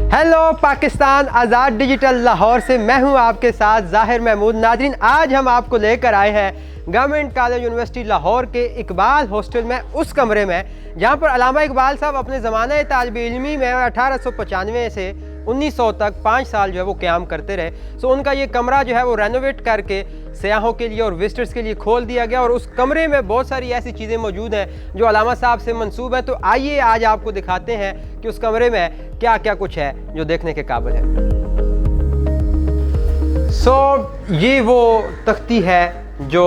Hello Pakistan, आज़ाद digital Lahore से मैं हूं आपके साथ ज़ाहिर महमूद। नाज़रीन, आज हम आपको लेकर आए हैं गवर्नमेंट कॉलेज यूनिवर्सिटी लाहौर के इकबाल हॉस्टल में, उस कमरे में जहां पर अल्लामा इकबाल साहब अपने ज़माने तालिब इल्मी में 1895 से 1900 तक 5 साल जो है वो क़याम करते रहे। सो उनका ये कमरा जो है वो रेनोवेट करके सयाहों के लिए और विजिटर्स के लिए खोल दिया गया और उस कमरे में बहुत सारी ऐसी चीज़ें मौजूद हैं जो अल्लामा साहब से मंसूब हैं। तो आइए आज आपको दिखाते हैं कि उस कमरे में क्या क्या कुछ है जो देखने के काबिल है। ये वो तख्ती है जो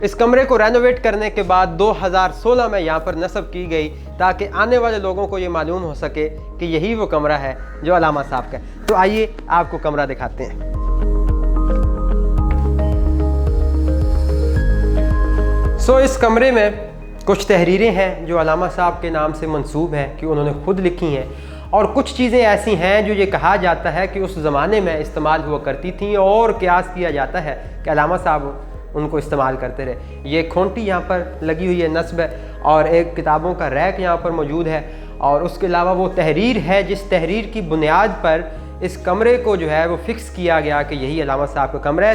इस कमरे को रेनोवेट करने के बाद 2016 में यहाँ पर नस्ब की गई ताकि आने वाले लोगों को ये मालूम हो सके कि यही वो कमरा है जो अल्लामा साहब का है। तो आइए आपको कमरा दिखाते हैं। इस कमरे में कुछ तहरीरें हैं जो अल्लामा साहब के नाम से मंसूब हैं कि उन्होंने खुद लिखी हैं, और कुछ चीज़ें ऐसी हैं जो ये कहा जाता है कि उस ज़माने में इस्तेमाल हुआ करती थी और क़यास किया जाता है कि अल्लामा साहब उनको इस्तेमाल करते रहे। ये खूंटी यहाँ पर लगी हुई है, नस्ब है, और एक किताबों का रैक यहाँ पर मौजूद है, और उसके अलावा वो तहरीर है जिस तहरीर की बुनियाद पर इस कमरे को जो है वो फ़िक्स किया गया कि यही अल्लामा साहब का कमरा है।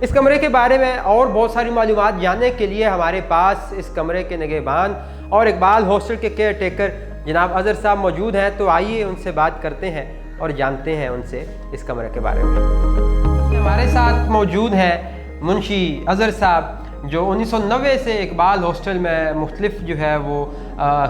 इस कमरे के बारे में और बहुत सारी मालूमात जानने के लिए हमारे पास इस कमरे के निगहबान और इकबाल हॉस्टल के केयर टेकर जनाब अज़हर साहब मौजूद हैं। तो आइए उनसे बात करते हैं और जानते हैं उनसे इस कमरे के बारे में। हमारे साथ मौजूद हैं मुंशी अज़हर साहब जो 1990 से इकबाल हॉस्टल में मुख्तलिफ जो है वो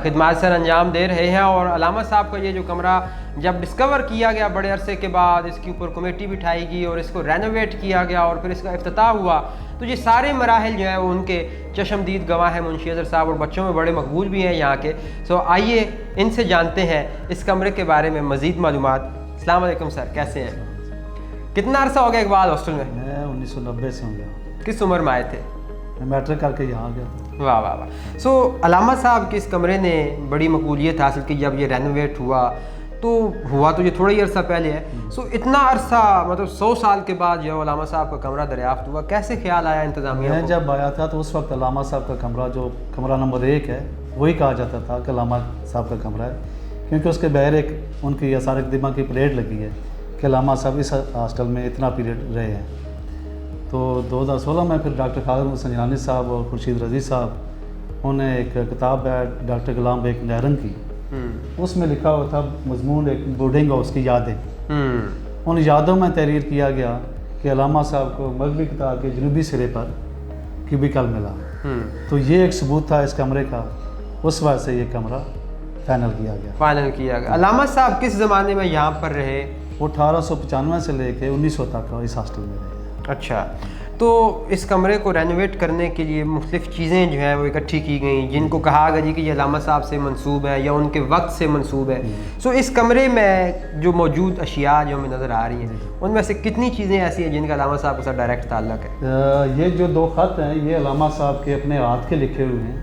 खिदमत सर अंजाम दे रहे हैं, और अल्लामा साहब का ये जो कमरा जब डिस्कवर किया गया बड़े अरसे के बाद, इसके ऊपर कमेटी बिठाई गई और इसको रेनोवेट किया गया और फिर इसका इफ्तिताह हुआ, तो ये सारे मराहिल जो है वो उनके चशमदीद गवाह हैं मुंशी अज़हर साहब, और बच्चों में बड़े मकबूल भी हैं यहाँ के। आइए इनसे जानते हैं इस कमरे के बारे में मज़ीद मालूमात। अस्सलाम वालेकुम सर, कैसे हैं? कितना अरसा हो गया इकबाल हॉस्टल में? मैं 1990 से हूँ गया। किस उम्र में आए थे? मैं मैट्रिक करके यहाँ गया था। वाह वाह वाह। अल्लामा साहब के इस कमरे ने बड़ी मकबूलियत हासिल की जब ये रेनोवेट हुआ तो ये थोड़ा ही अरसा पहले है। इतना अरसा मतलब 100 साल के बाद जो अल्लामा साहब का कमरा दरियाफ्त हुआ, कैसे ख्याल आया इंतज़ामिया मैं जब आया था तो उस वक्त अल्लामा साहब का कमरा जो कमरा नंबर 1 है वही कहा जाता था कि अल्लामा साहब का कमरा है, क्योंकि उसके बगैर एक उनकी आसार इक़्तिमा की परेड लगी है कि अल्लामा साहब इस हॉस्टल में इतना पीरियड रहे हैं। तो 2016 में फिर डॉक्टर खादर संजरानी साहब और खुर्शीद रज़ी साहब, उन्हें एक किताब है डॉक्टर गुलाम बेग नहरन की, उसमें लिखा हुआ था मजमून एक बोर्डिंग हाउस की यादें। उन यादों में तहरीर किया गया कि अल्लामा साहब को मगरबी कतार के जनूबी सिरे पर क्यूबिकल मिला। तो ये एक सबूत था इस कमरे का, उस वजह से ये कमरा फाइनल किया गया। अल्लामा साहब किस ज़माने में यहाँ पर रहे? वो 1895 से लेके 1900 तक इस हॉस्टल में रहे। अच्छा, तो इस कमरे को रेनोवेट करने के लिए मुख्तलिफ़ चीज़ें जो हैं वो इकट्ठी की गई जिनको कहा गया जी कि ये अल्लामा साहब से मंसूब है या उनके वक्त से मंसूब है। इस कमरे में जो मौजूद अशिया जो हमें नज़र आ रही हैं उनमें से कितनी चीज़ें ऐसी हैं जिनका अल्लामा साहब के साथ डायरेक्ट ताल्लुक़ है? ये जो 2 ख़त हैं ये अल्लामा साहब के अपने हाथ के लिखे हुए हैं।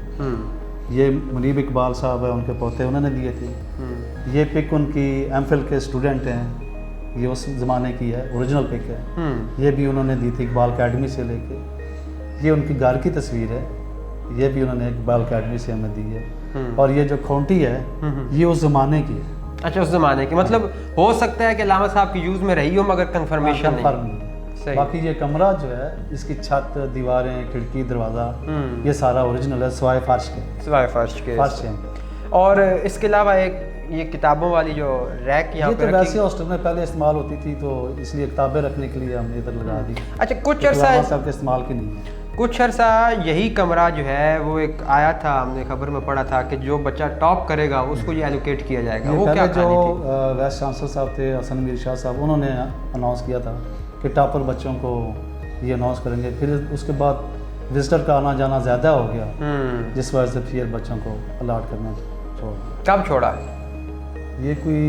ये मुनीब इकबाल साहब है, उनके पोते, उन्होंने दिए थे। ये पिक उनकी एमफिल के स्टूडेंट हैं, ये उस ज़माने की है, ओरिजिनल पिक है। ये भी उन्होंने दी थी इकबाल अकेडमी से लेके। ये उनकी घर की तस्वीर है, ये भी उन्होंने इकबाल अकेडमी से हमें दी है। और ये जो खूंटी है ये उस ज़माने की है। अच्छा, उस ज़माने की, मतलब हो सकता है कि अल्लामा साहब की यूज़ में रही हो मगर कन्फर्मेशन नहीं। बाकी ये कमरा जो है इसकी छत, दीवारें, खिड़की, दरवाज़ा ये सारा ओरिजिनल है, सिवाय फर्श के। और इसके अलावा एक ये किताबों वाली जो रैक यहाँ पे वैसे हॉस्टल में पहले इस्तेमाल होती थी, तो इसलिए किताबें रखने के लिए हमने इधर लगा दी। अच्छा, कुछ अरसा साहब के इस्तेमाल की नहीं है। कुछ अरसा यही कमरा जो है वो एक आया था, हमने खबर में पढ़ा था कि जो बच्चा टॉप करेगा उसको ये एलोकेट किया जाएगा। वो क्या जो वाइस चांसलर साहब थे हसन मीर शाह साहब, उन्होंने अनाउंस किया था कि टॉपर बच्चों को ये अनाउंस करेंगे। फिर उसके बाद विजिटर का आना जाना ज़्यादा हो गया, जिस वजह से फिर बच्चों को अलाट करना छोड़ा। कब छोड़ा? ये कोई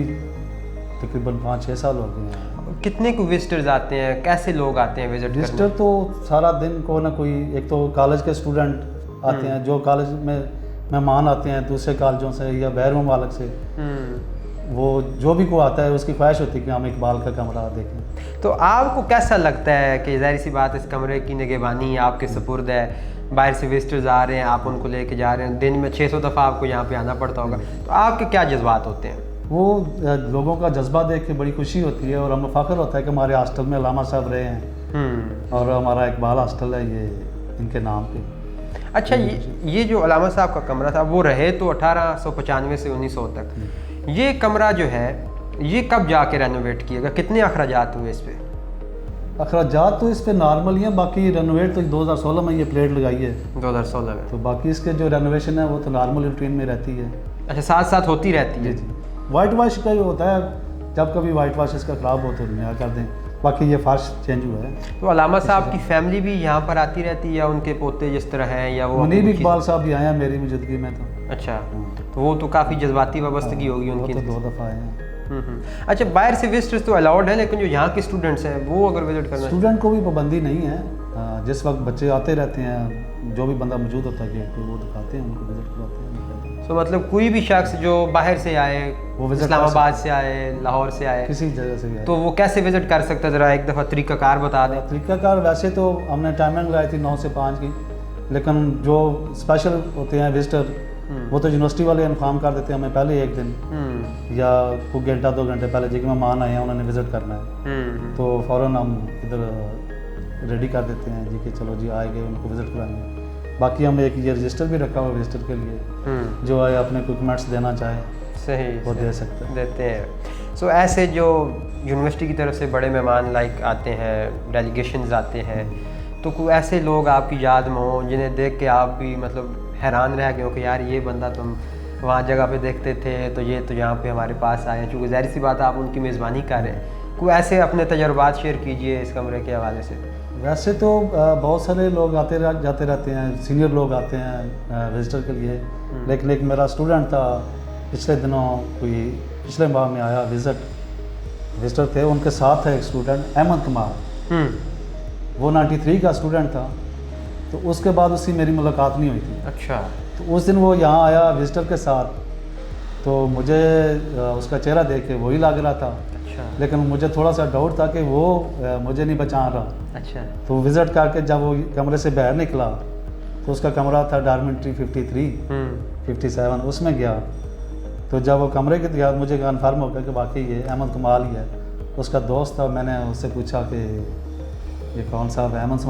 तकरीबन 5-6 साल हो गए हैं। कितने को विजिटर्स आते हैं, कैसे लोग आते हैं विजिटर? तो सारा दिन को ना कोई, एक तो कॉलेज के स्टूडेंट आते हैं, जो कॉलेज में मेहमान आते हैं दूसरे कॉलेजों से या बैर ममालिक से, वो जो भी को आता है उसकी ख्वाहिश होती है कि हम इकबाल का कमरा देखें। तो आपको कैसा लगता है कि ज़ाहिर सी बात इस कमरे की निगहबानी आपके सुपुर्द है, बाहर से विजिटर्स आ रहे हैं, आप उनको लेके जा रहे हैं, दिन में 600 दफ़ा आपको यहाँ पे आना पड़ता होगा, तो आपके क्या जज्बात होते हैं? وہ لوگوں کا جذبہ دیکھ کے بڑی خوشی ہوتی ہے اور ہمیں فخر ہوتا ہے کہ ہمارے ہاسٹل میں علامہ صاحب رہے ہیں اور ہمارا اقبال ہاسٹل ہے یہ ان کے نام پہ. اچھا یہ جو علامہ صاحب کا کمرہ تھا وہ رہے تو 1895 سے 1900 تک. یہ کمرہ جو ہے یہ کب جا کے رینوویٹ کیے گا, کتنے اخراجات ہوئے اس پہ؟ اخراجات تو اس پہ نارمل ہی ہیں, باقی رینوویٹ تو 2016 میں یہ پلیٹ لگائی ہے 2016 میں, تو باقی اس کے جو رینوویشن ہے وہ تو نارمل روٹین میں رہتی ہے. اچھا ساتھ ساتھ ہوتی رہتی ہے. جی جی وائٹ واش کا یہ ہوتا ہے, جب کبھی وائٹ واش اس کا خراب ہو تو نیا کر دیں, باقی یہ فرش چینج ہوا ہے. تو علامہ صاحب کی فیملی بھی یہاں پر آتی رہتی ہے یا ان کے پوتے جس طرح ہیں یا وہ؟ منیب اقبال صاحب بھی آئے ہیں میری موجودگی میں. تو اچھا تو وہ تو کافی جذباتی وابستگی ہوگی ان کی. وہ تو 2 دفعہ آئے ہیں. اچھا باہر سے وزٹرز تو الاؤڈ ہیں, لیکن جو یہاں کے اسٹوڈنٹس ہیں وہ اگر وزٹ کرنا, اسٹوڈنٹ کو بھی پابندی نہیں ہے, جس وقت بچے آتے رہتے ہیں جو بھی بندہ موجود ہوتا ہے گیٹ پہ وہ دکھاتے ہیں, ان کو وزٹ کراتے ہیں. تو مطلب کوئی بھی شخص جو باہر سے آئے, وہ اسلام آباد سے آئے, لاہور سے آئے, کسی جگہ سے بھی آئے, تو وہ کیسے وزٹ کر سکتا ہے؟ ذرا ایک دفعہ طریقہ کار بتا دیں. طریقہ کار ویسے تو ہم نے ٹائمنگ لگائی تھی 9 سے 5 کی, لیکن جو اسپیشل ہوتے ہیں وزٹر وہ تو یونیورسٹی والے انفارم کر دیتے ہیں ہمیں پہلے ایک دن یا کوئی گھنٹہ 2 گھنٹے پہلے, جی کہ مہمان آئے ہیں انہوں نے وزٹ کرنا ہے تو فوراً ہم ادھر ریڈی کر دیتے ہیں جی کہ چلو جی آئے گئے ان کو وزٹ کرائیں گے. باقی ہم ایک یہ رجسٹر بھی رکھا ہوا وزٹر کے لیے, جو آئے اپنے اکوپمنٹس دینا چاہے صحیح وہ دے سکتے ہیں, دیتے ہیں. سو ایسے جو یونیورسٹی کی طرف سے بڑے مہمان لائک آتے ہیں, ڈیلیگیشنز آتے ہیں, تو کوئی ایسے لوگ آپ کی یاد میں ہوں جنہیں دیکھ کے آپ بھی مطلب حیران رہ گئے ہو کہ یار یہ بندہ تم وہاں جگہ پہ دیکھتے تھے تو یہ تو یہاں پہ ہمارے پاس آئے ہیں, چونکہ ظاہر سی بات آپ ان کی میزبانی کر رہے ہیں. کوئی ایسے اپنے تجربات شیئر کیجئے اس کمرے کے حوالے سے. ویسے تو بہت سارے لوگ آتے جاتے رہتے ہیں, سینئر لوگ آتے ہیں وزٹر کے لیے, لیکن ایک میرا اسٹوڈنٹ تھا پچھلے دنوں, کوئی پچھلے ماہ میں آیا وزٹر تھے, ان کے ساتھ تھا ایک اسٹوڈنٹ احمد کمار, وہ 93 کا اسٹوڈنٹ تھا, تو اس کے بعد اس سے میری ملاقات نہیں ہوئی تھی. اچھا. تو اس دن وہ یہاں آیا وزٹر کے ساتھ, تو مجھے اس کا چہرہ دیکھ کے وہی لگ رہا تھا, لیکن مجھے تھوڑا سا ڈاؤٹ تھا کہ وہ مجھے نہیں پہچان رہا. اچھا. تو وزٹ کر کے جب وہ کمرے سے باہر نکلا تو اس کا کمرہ تھا ڈارمنٹری 53 57, اس میں گیا. تو جب وہ کمرے کے دیا مجھے کنفرم ہو گیا کہ واقعی یہ احمد کمال ہی ہے. اس کا دوست تھا, میں نے اس سے پوچھا کہ یہ کون صاحب ہے؟ احمد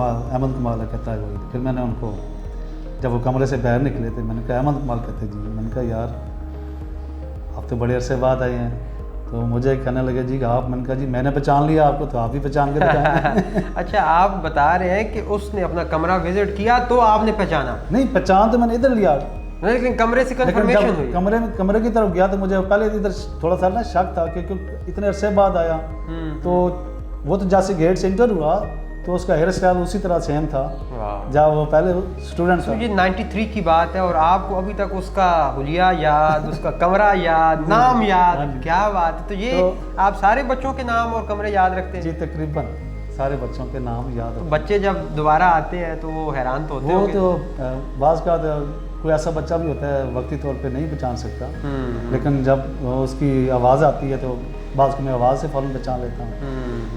کمال ہے. کہتا ہے وہی. پھر میں نے ان کو جب وہ کمرے سے باہر نکلے تھے میں نے کہا احمد کمال. کہتے جی. میں نے کہا یار آپ تو بڑے عرصے بعد آئے ہیں. تو مجھے کہنے لگے جی آپ. میں نے کہا جی میں نے پہچان لیا آپ کو, تو آپ بھی پہچان کے دکھائیں. اچھا آپ بتا رہے ہیں کہ اس نے اپنا کمرہ وزٹ کیا تو آپ نے پہچانا؟ نہیں پہچان تو میں نے ادھر لیا, لیکن کمرے سے کنفرمیشن ہوئی. کمرے کی طرف گیا تو مجھے پہلے ادھر تھوڑا سا نا شک تھا کہ اتنے عرصے بعد آیا. تو وہ تو جیسے گیٹ سے انٹر ہوا تو اس کا ہیئر اسٹائل اسی طرح سیم تھا جب وہ پہلے اسٹوڈنٹ تھا. یہ 93 کی بات ہے اور آپ کو ابھی تک اس کا حلیہ یاد, اس کا کمرہ یاد, نام یاد. کیا بات ہے. تو یہ آپ سارے بچوں کے نام اور کمرے یاد رکھتے ہیں؟ جی تقریباً سارے بچوں کے نام یاد. بچے جب دوبارہ آتے ہیں تو وہ حیران تو ہوتے ہیں. وہ تو بعض کا کوئی ایسا بچہ بھی ہوتا ہے وقتی طور پہ نہیں پہچان سکتا, لیکن جب اس کی آواز آتی ہے تو بعض کو میں آواز سے فوراً پہچان لیتا ہوں.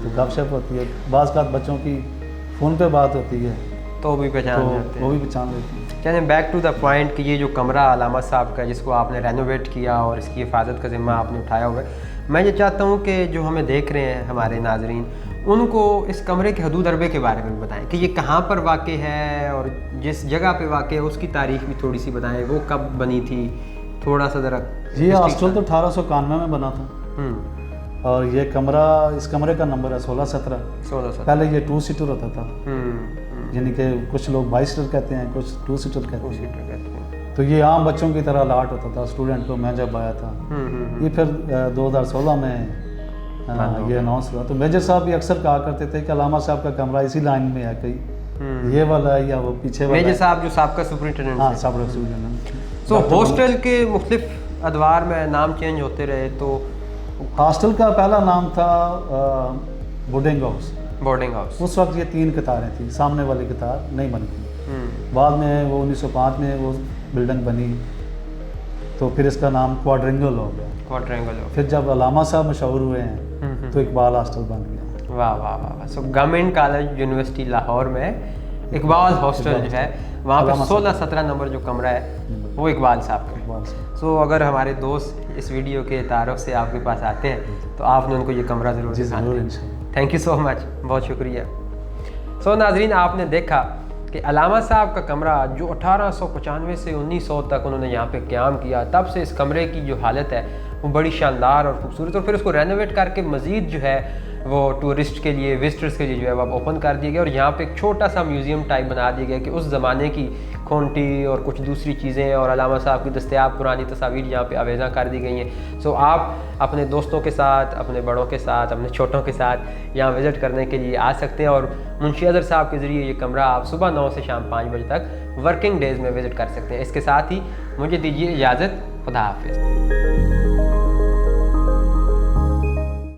تو گپ شپ ہوتی ہے, بعض کا بچوں کی فون پہ بات ہوتی ہے تو بھی پہچان لیتے ہیں. وہ بھی پہچان لیتے ہیں. چلیں بیک ٹو دا پوائنٹ کہ یہ جو کمرہ علامہ صاحب کا جس کو آپ نے رینوویٹ کیا اور اس کی حفاظت کا ذمہ آپ نے اٹھایا ہوا ہے, میں یہ چاہتا ہوں کہ جو ہمیں دیکھ رہے ہیں ہمارے ناظرین ان کو اس کمرے کے حدود اربے کے بارے میں بتائیں کہ یہ کہاں پر واقع ہے اور جس جگہ پہ واقع ہے اس کی تاریخ بھی تھوڑی سی بتائیں, وہ کب بنی تھی تھوڑا سا ذرا. یہ ہاسٹل تو 1891 میں بنا تھا اور یہ کمرہ, اس کمرے کا نمبر ہے 1617. پہلے یہ 2 سیٹر ہوتا تھا, یعنی کہ کچھ لوگ 22 سیٹر کہتے ہیں, کچھ 2 سیٹر کہتے ہیں. تو یہ عام بچوں کی طرح الاٹ ہوتا تھا اسٹوڈنٹ کو. میں جب آیا تھا یہ پھر 2016 میں یہ اناؤنس ہوا. تو میجر صاحب بھی اکثر کہا کرتے تھے کہ علامہ صاحب کا کمرہ اسی لائن میں ہے, کہیں یہ والا ہے یا وہ پیچھے والا. میجر صاحب جو سابقہ سپرنٹینڈنٹ. ہاں سابقہ سپرنٹینڈنٹ. تو ہاسٹل کے مختلف ادوار میں نام چینج ہوتے رہے. تو ہاسٹل کا پہلا نام تھا بورڈنگ ہاؤس. Boarding house. اس وقت یہ 3 قطاریں تھیں, سامنے والی قطار نہیں بنی تھی. بعد میں وہ 1905 میں وہ بلڈنگ بنی تو پھر اس کا نام کوارٹرینگل ہو گیا. پھر جب علامہ صاحب مشہور ہوئے ہیں تو اقبال ہاسٹل بن گیا. واہ واہ واہ. سو گورنمنٹ کالج یونیورسٹی لاہور میں اقبال ہاسٹل جو ہے वहाँ पे 16-17 नंबर जो कमरा है वो इकबाल साहब का इकबाल साहब। सो अगर हमारे दोस्त इस वीडियो के तारुफ से आपके पास आते हैं तो आपने उनको ये कमरा ज़रूर जी दिखाना ज़रूर है। इंशाल्लाह। थैंक यू सो मच, बहुत शुक्रिया। सो नाजरीन, आपने देखा कि अलामा साहब का कमरा जो 1895 से 1900 तक उन्होंने यहाँ पे क़याम किया, तब से इस कमरे की जो हालत है वो बड़ी शानदार और ख़ूबसूरत, और फिर उसको रेनोवेट करके मज़ीद जो है वो टूरिस्ट के लिए, विजिटर्स के लिए जो है वो ओपन कर दिया गया, और यहाँ पे एक छोटा सा म्यूज़ियम टाइप बना दिया गया कि उस ज़माने की खूंटी और कुछ दूसरी चीज़ें और अलामा साहब की दस्तयाब पुरानी तस्वीर यहाँ पे आवेज़ा कर दी गई हैं। सो आप अपने दोस्तों के साथ, अपने बड़ों के साथ, अपने छोटों के साथ यहाँ विज़िट करने के लिए आ सकते हैं, और मुंशी अज़हर साहब के ज़रिए ये कमरा आप सुबह 9 से शाम 5 बजे तक वर्किंग डेज़ में विज़िट कर सकते हैं। इसके साथ ही मुझे दीजिए इजाज़त, खुदा हाफिज़।